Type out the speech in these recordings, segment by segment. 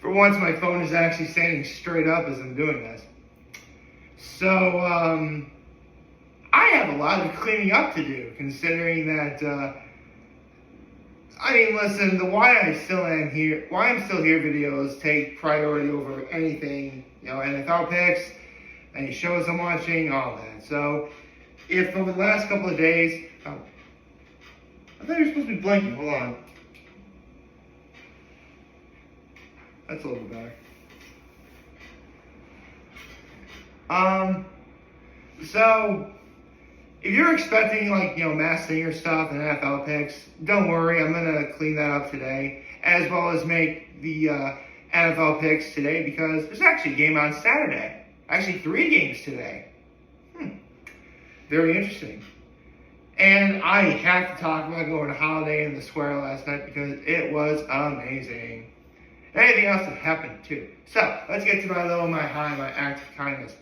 For once, my phone is actually standing straight up as I'm doing this. So, I have a lot of cleaning up to do, considering that, listen, the why I'm still here videos take priority over anything, NFL picks, any shows I'm watching, all that. So, if over the last couple of days, I thought you were supposed to be blinking, hold on. That's a little better. So, if you're expecting, Mass Singer stuff and NFL picks, don't worry, I'm going to clean that up today, as well as make the NFL picks today, because there's actually a game on Saturday. Actually, 3 games today. Very interesting. And I have to talk about going to Holiday in the Square last night, because it was amazing. Anything else that happened, too. So, let's get to my low, my high, my act of kindness.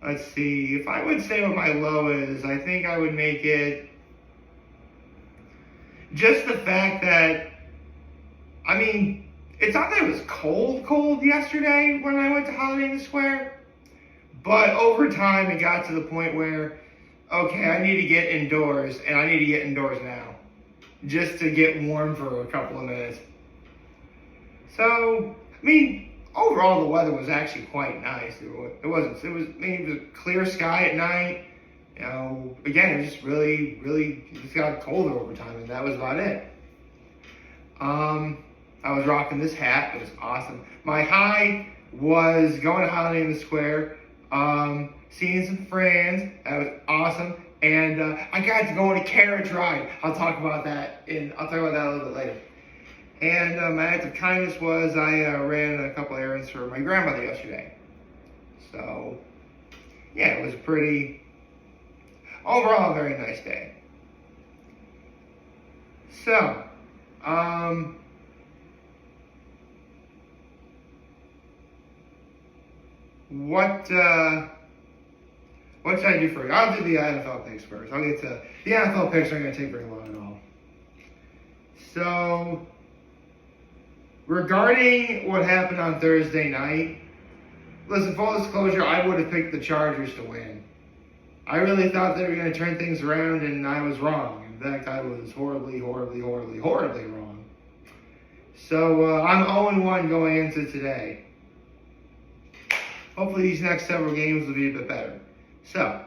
Let's see. If I would say what my low is, I think I would make it just the fact that, it's not that it was cold yesterday when I went to Holiday in the Square, but over time it got to the point where, okay, I need to get indoors, and I need to get indoors now, just to get warm for a couple of minutes. So, overall, the weather was actually quite nice. It was clear sky at night. Again, it was just it got colder over time, and that was about it. I was rocking this hat. It was awesome. My high was going to Holiday in the Square, seeing some friends. That was awesome. And I got to go on a carriage ride. I'll talk about that a little bit later. And my act of kindness was I ran a couple errands for my grandmother yesterday. So, yeah, it was overall a very nice day. So, what should I do first? I'll do the NFL picks first. I'll get to the NFL picks. Aren't going to take very long at all. So, regarding what happened on Thursday night, listen, full disclosure, I would have picked the Chargers to win. I really thought they were going to turn things around, and I was wrong. In fact, I was horribly wrong. So, I'm 0-1 going into today. Hopefully these next several games will be a bit better. So,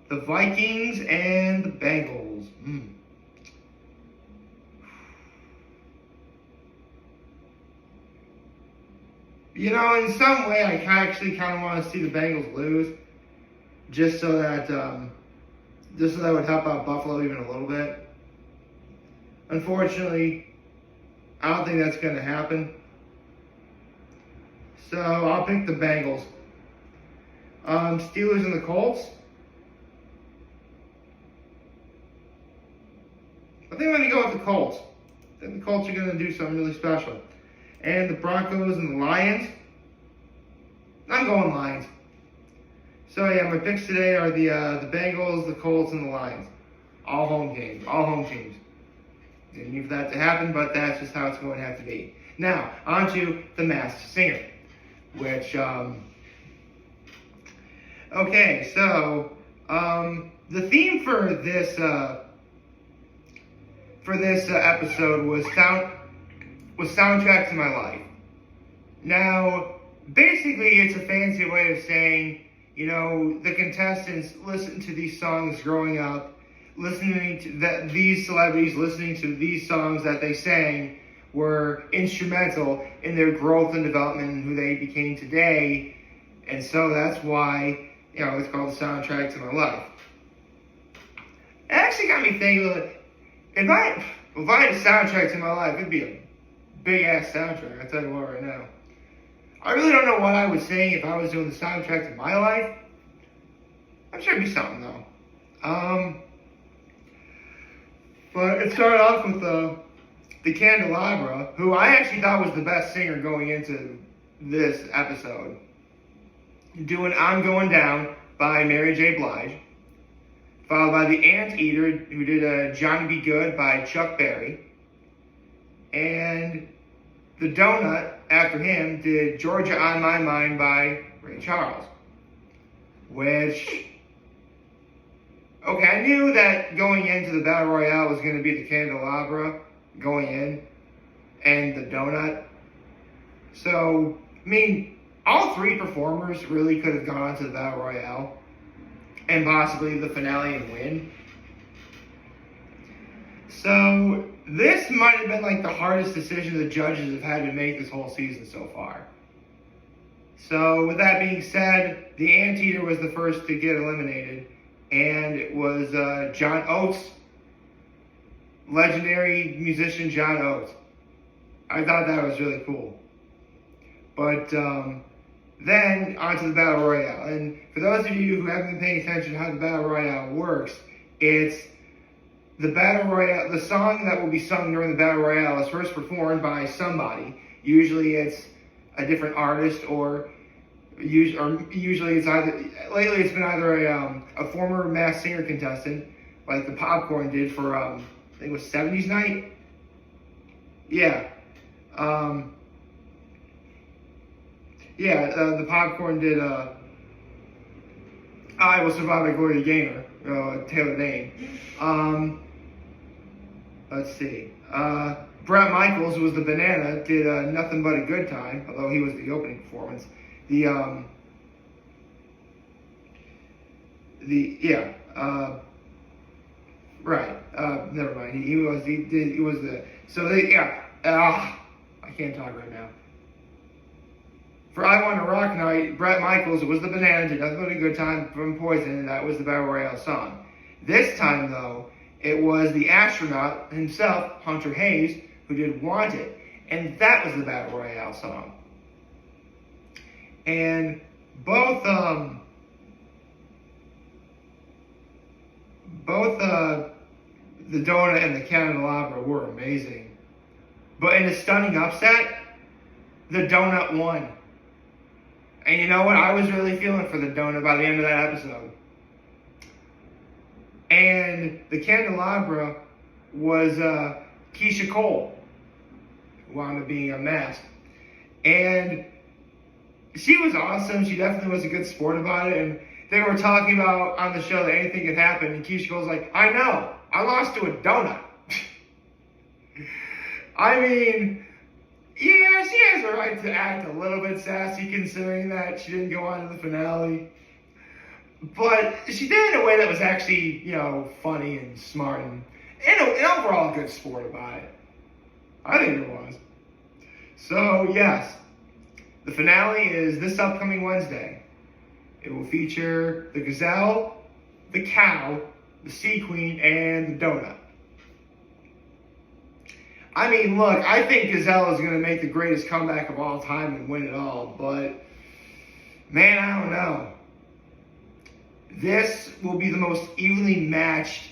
the Vikings and the Bengals. In some way, I actually kind of want to see the Bengals lose, just so that would help out Buffalo even a little bit. Unfortunately, I don't think that's going to happen. So I'll pick the Bengals. Steelers and the Colts. I think I'm going to go with the Colts. I think the Colts are going to do something really special. And the Broncos and the Lions. I'm going Lions. So yeah, my picks today are the Bengals, the Colts, and the Lions. All home games, all home teams. Didn't need for that to happen, but that's just how it's going to have to be. Now, on to the Masked Singer, which, okay, so, the theme for this episode was soundtrack to my life. Now, basically, it's a fancy way of saying, the contestants listened to these songs growing up, listening to these celebrities listening to these songs that they sang were instrumental in their growth and development and who they became today. And so that's why, it's called the soundtrack to my life. It actually got me thinking, if I had a soundtrack to my life, it'd be a big-ass soundtrack, I'll tell you what right now. I really don't know what I would sing if I was doing the soundtrack to my life. I'm sure it'd be something, though. But it started off with the Candelabra, who I actually thought was the best singer going into this episode, doing I'm Going Down by Mary J. Blige, followed by the Anteater, who did Johnny B. Good by Chuck Berry, and the donut after him did Georgia on My Mind by Ray Charles, which, okay, I knew that going into the Battle Royale was going to be the Candelabra going in and the donut. So, I mean, all three performers really could have gone to the Battle Royale and possibly the finale and win. So, this might have been like the hardest decision the judges have had to make this whole season so far. So, with that being said, the Anteater was the first to get eliminated, and it was John Oates, legendary musician John Oates. I thought that was really cool. But then onto the Battle Royale. And for those of you who haven't been paying attention to how the Battle Royale works, it's the Battle Royale, the song that will be sung during the Battle Royale is first performed by somebody. Usually it's a different artist, or usually it's lately it's been either a former Masked Singer contestant, like the Popcorn did for, I think it was 70s Night? Yeah. The Popcorn did I Will Survive by Gloria Gaynor, Taylor Dayne. Let's see. Bret Michaels, who was the Banana, did Nothing But a Good Time, although he was the opening performance. Never mind. I can't talk right now. For I Want to Rock Night, Bret Michaels was the Banana, did Nothing But a Good Time from Poison, and that was the Battle Royale song. This time, though, it was the astronaut himself, Hunter Hayes, who did Want It, and that was the Battle Royale song. And both the donut and the candelabra were amazing. But in a stunning upset, the donut won. And you know what? I was really feeling for the donut by the end of that episode. And the candelabra was Keisha Cole, who wound up being unmasked. And she was awesome. She definitely was a good sport about it. And they were talking about on the show that anything could happen. And Keisha Cole's like, I know. I lost to a donut. I mean, yeah, she has a right to act a little bit sassy considering that she didn't go on to the finale. But she did it in a way that was actually, funny and smart and overall a good sport about it. I think it was. So, yes, the finale is this upcoming Wednesday. It will feature the Gazelle, the Cow, the Sea Queen, and the Donut. I mean, look, I think Gazelle is going to make the greatest comeback of all time and win it all, but, man, I don't know. This will be the most evenly matched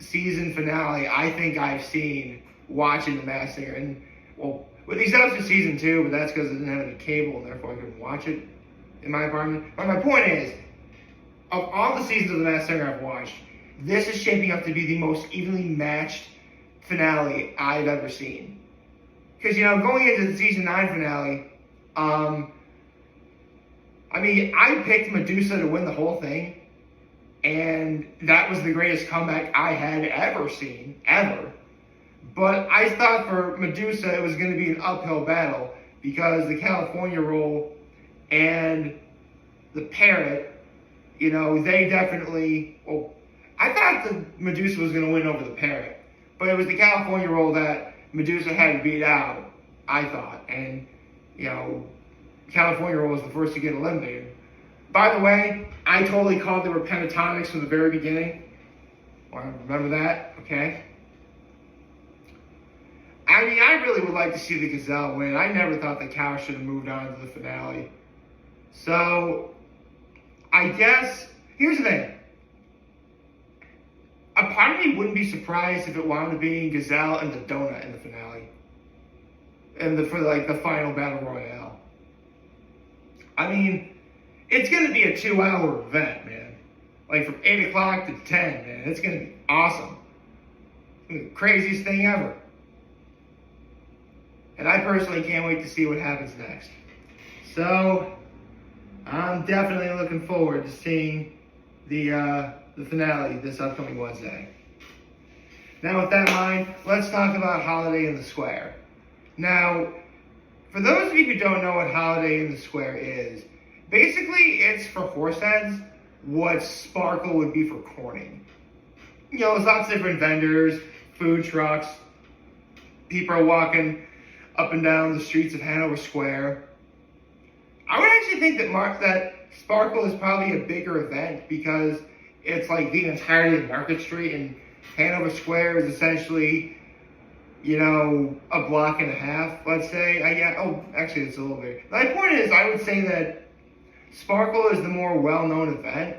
season finale I think I've seen watching The Masked Singer. And, well, with these up to season 2, but that's because I didn't have any cable and therefore I couldn't watch it in my apartment. But my point is, of all the seasons of The Masked Singer I've watched, this is shaping up to be the most evenly matched finale I've ever seen. Because, going into the season 9 finale, I picked Medusa to win the whole thing, and that was the greatest comeback I had ever seen, ever. But I thought for Medusa it was going to be an uphill battle, because the California Roll and the Parrot, they definitely, I thought the Medusa was going to win over the Parrot. But it was the California Roll that Medusa had to beat out, I thought. And, California Roll was the first to get eliminated. By the way, I totally called they were pentatonics from the very beginning. Want to remember that? Okay. I really would like to see the Gazelle win. I never thought the Cow should have moved on to the finale. So, I guess, here's the thing. A part of me wouldn't be surprised if it wound up being Gazelle and the Donut in the finale. And for the final Battle Royale. It's going to be a 2-hour event, man. From 8 o'clock to 10, man. It's going to be awesome. It's going to be the craziest thing ever. and I personally can't wait to see what happens next. So I'm definitely looking forward to seeing the finale this upcoming Wednesday. Now, with that in mind, let's talk about Holiday in the Square. Now, for those of you who don't know what Holiday in the Square is, basically it's for Horseheads what Sparkle would be for Corning. You know, there's lots of different vendors, food trucks, people are walking up and down the streets of Hanover Square. I would actually think that Sparkle is probably a bigger event because it's like the entirety of Market Street, and Hanover Square is essentially, you know, a block and a half, let's say. Actually, it's a little bigger. My point is, I would say that Sparkle is the more well-known event,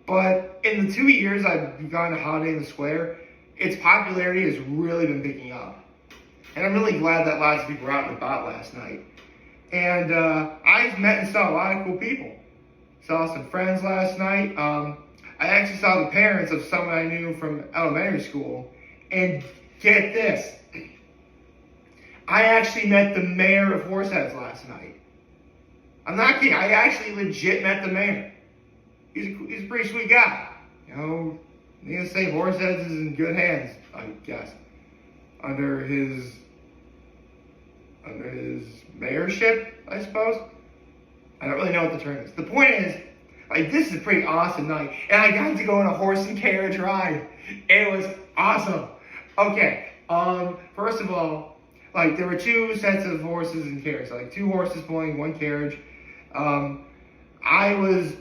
but in the 2 years I've gone to Holiday in the Square, its popularity has really been picking up. And I'm really glad that lots of people were out and about last night. And I met and saw a lot of cool people. Saw some friends last night. I actually saw the parents of someone I knew from elementary school. And get this, I actually met the mayor of Horseheads last night. I'm not kidding. I actually legit met the mayor. He's a pretty sweet guy. You know, needless to say, Horseheads is in good hands, I guess, under his mayorship, I suppose. I don't really know what the term is. The point is, like, this is a pretty awesome night, and I got to go on a horse and carriage ride. It was awesome. Okay, first of all, like, there were two sets of horses and carriages, like 2 horses pulling 1 carriage. I wasn't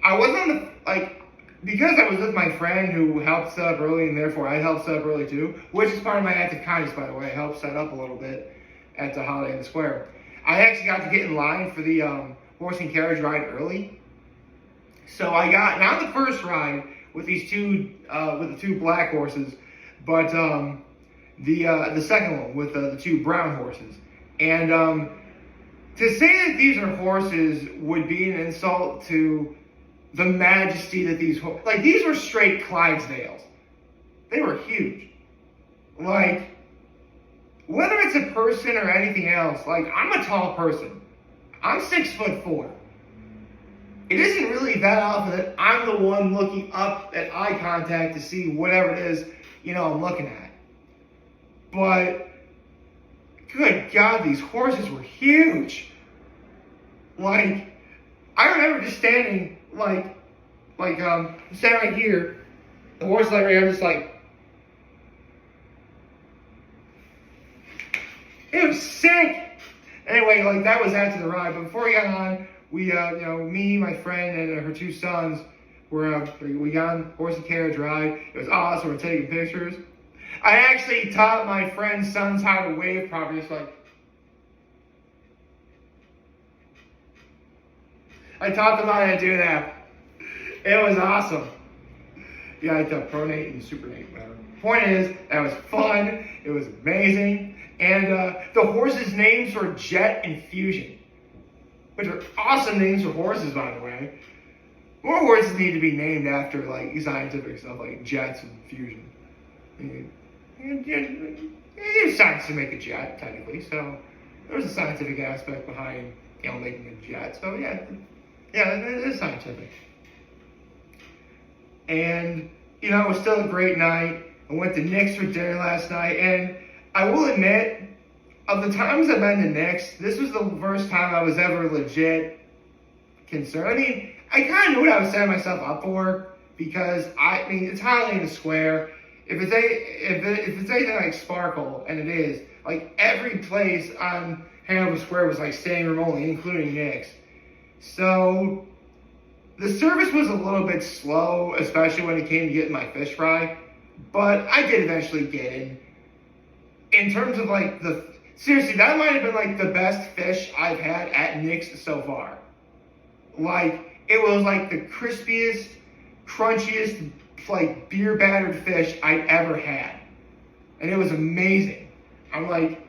on the, like, because I was with my friend who helped set up early, and therefore I helped set up early too, which is part of my act of kindness, by the way. I helped set up a little bit at the Holiday in the Square. I actually got to get in line for the horse and carriage ride early. So I got not the first ride with these with the 2 black horses, but the second one with the 2 brown horses. And to say that these are horses would be an insult to the majesty that these were straight Clydesdales. They were huge. Like, whether it's a person or anything else, like, I'm a tall person. I'm 6'4". It isn't really that often that I'm the one looking up at eye contact to see whatever it is, you know, I'm looking at. But, good God, these horses were huge. Like, I remember just standing, standing right here, the horse like right here, I'm just like, it was sick. Anyway, like, that was after the ride, but before we got on, we, me, my friend, and her 2 sons, we got on horse and carriage ride. It was awesome. We're taking pictures. I actually taught my friend's sons how to wave properly. It's like, I taught them how to do that. It was awesome. Yeah, I taught pronate and supinate, whatever. Point is, that was fun. It was amazing. And the horses' names were Jet and Fusion, which are awesome names for horses, by the way. More horses need to be named after, like, scientific stuff, like jets and fusion. It's science to make a jet, technically, so there was a scientific aspect behind, you know, making a jet. So, yeah, it is scientific. And, you know, it was still a great night. I went to Nick's for dinner last night, and I will admit, of the times I've been to Nick's, this was the first time I was ever legit concerned. I mean, I kind of knew what I was setting myself up for, because, it's Holiday in the Square. If it's anything like Sparkle, and it is, like, every place on Hanover Square was, like, standing room only, including Nick's. So, the service was a little bit slow, especially when it came to getting my fish fry, but I did eventually get in. In terms of, like, seriously, that might have been, like, the best fish I've had at Nick's so far. Like, it was, like, the crispiest, crunchiest, like, beer-battered fish I'd ever had. And it was amazing. I'm like,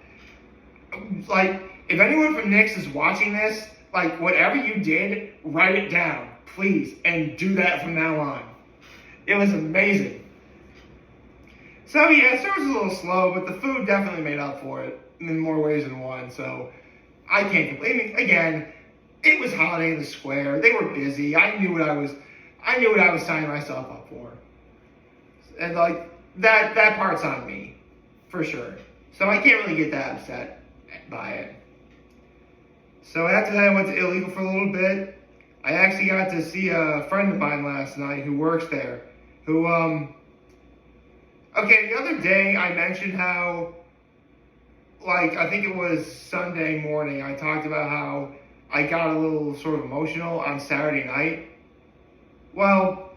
if anyone from Nick's is watching this, like, whatever you did, write it down, please, and do that from now on. It was amazing. So yeah, service was a little slow, but the food definitely made up for it in more ways than one. So I can't complain. I mean, again, it was Holiday in the Square. They were busy. I knew what I was signing myself up for. And like that part's on me, for sure. So I can't really get that upset by it. So after that, I went to Illegal for a little bit. I actually got to see a friend of mine last night who works there. Okay, the other day I mentioned how, like, I think it was Sunday morning, I talked about how I got a little sort of emotional on Saturday night. Well,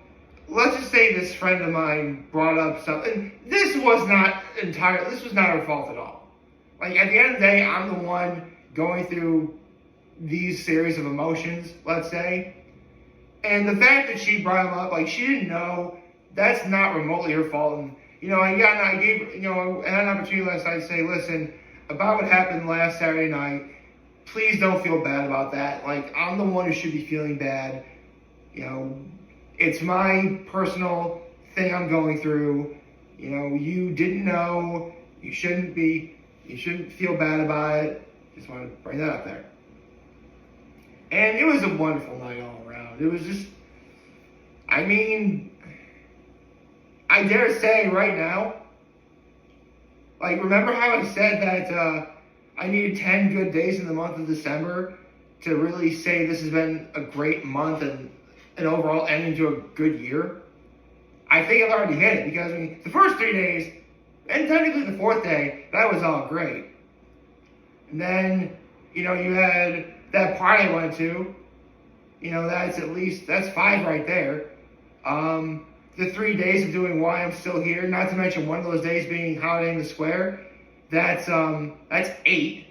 let's just say this friend of mine brought up something. This was not her fault at all. Like, at the end of the day, I'm the one going through these series of emotions, let's say. And the fact that she brought them up, like, she didn't know, that's not remotely her fault. And, I had an opportunity last night to say, listen, about what happened last Saturday night, please don't feel bad about that. Like, I'm the one who should be feeling bad. It's my personal thing I'm going through. You didn't know. You shouldn't feel bad about it. Just want to bring that up there. And it was a wonderful night all around. It was just, I dare say right now, like, remember how I said that I needed 10 good days in the month of December to really say this has been a great month and an overall ending to a good year? I think I've already hit it because, the first 3 days, and technically the fourth day, that was all great. And then, you had that party I went to, that's 5 right there. The 3 days of doing Why I'm Still Here, not to mention one of those days being Holiday in the Square, that's 8,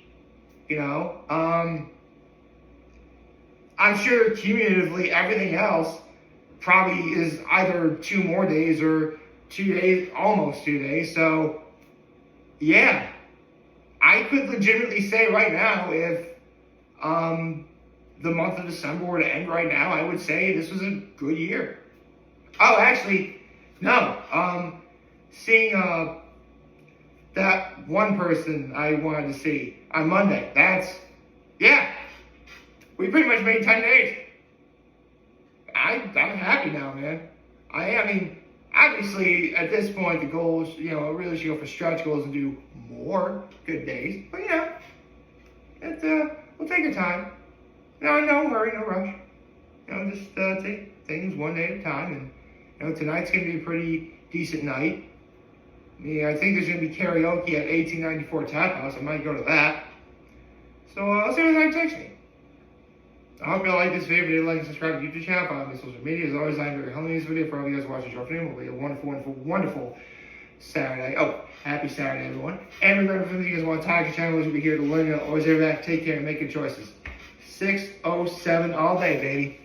I'm sure cumulatively everything else probably is either 2 more days or 2 days, almost 2 days. So, yeah, I could legitimately say right now, if the month of December were to end right now, I would say this was a good year. Oh, actually, no. Seeing that one person I wanted to see on Monday, we pretty much made 10 days. I'm happy now, man. Obviously, at this point, the goal is, really should go for stretch goals and do more good days. But, we'll take our time. No hurry, no rush. Just take things one day at a time. And, tonight's going to be a pretty decent night. I think there's going to be karaoke at 1894 Tap House. I might go to that. So, I'll see what I text me. I hope you all like this video. If you did, like and subscribe to the YouTube channel. Follow me on social media. As always, I'm very helping this video for all you guys watching. It will be a wonderful, wonderful, wonderful Saturday. Oh, happy Saturday, everyone. And remember, if you guys want to tag the channel, we'll be here to learn. Always there back. Take care and make good choices. 607 all day, baby.